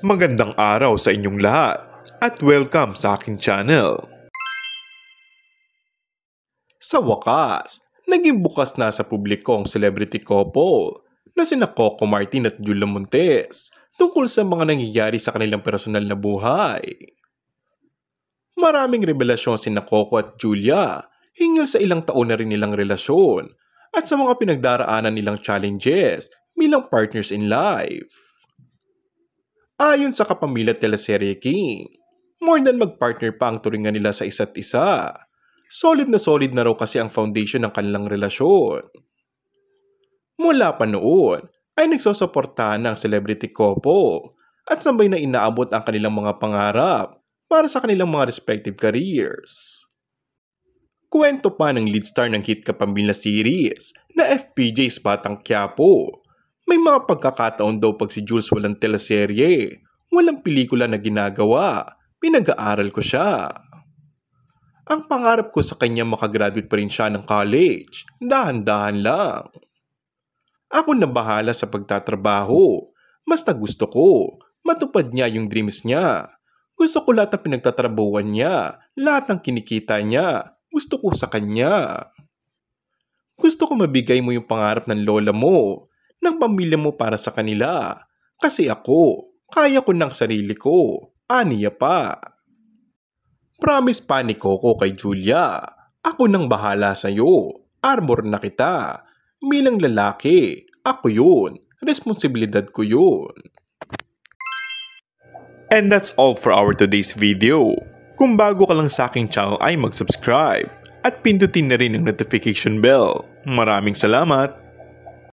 Magandang araw sa inyong lahat at welcome sa aking channel. Sa wakas, naging bukas na sa publiko ang celebrity couple na sina Coco Martin at Julia Montes tungkol sa mga nangyayari sa kanilang personal na buhay. Maraming revelasyon sina Coco at Julia hinggil sa ilang taon na rin nilang relasyon at sa mga pinagdaraanan nilang challenges bilang partners in life. Ayon sa kapamilya teleserye King, more than mag-partner pa ang turingan nila sa isa't isa. Solid na raw kasi ang foundation ng kanilang relasyon. Mula pa noon ay nagsusuportahan ng celebrity couple at sabay na inaabot ang kanilang mga pangarap para sa kanilang mga respective careers. Kwento pa ng lead star ng hit kapamilya series na FPJ's Batang Quiapo. May mga pagkakataon daw pag si Jules walang teleserye, walang pelikula na ginagawa, pinag-aaral ko siya. Ang pangarap ko sa kanya makagraduate pa rin siya ng college, dahan-dahan lang. Ako na bahala sa pagtatrabaho, basta gusto ko, matupad niya yung dreams niya. Gusto ko lahat ng pinagtatrabuhan niya, lahat ng kinikita niya, gusto ko sa kanya. Gusto ko mabigay mo yung pangarap ng lola mo, ng pamilya mo para sa kanila. Kasi ako, kaya ko ng sarili ko. Aniya pa. Promise pa ni Coco kay Julia, ako nang bahala sa'yo. Arbor na kita. Bilang lalaki, ako yun. Responsibilidad ko yun. And that's all for our today's video. Kung bago ka lang sa aking channel ay mag-subscribe at pindutin na rin ang notification bell. Maraming salamat!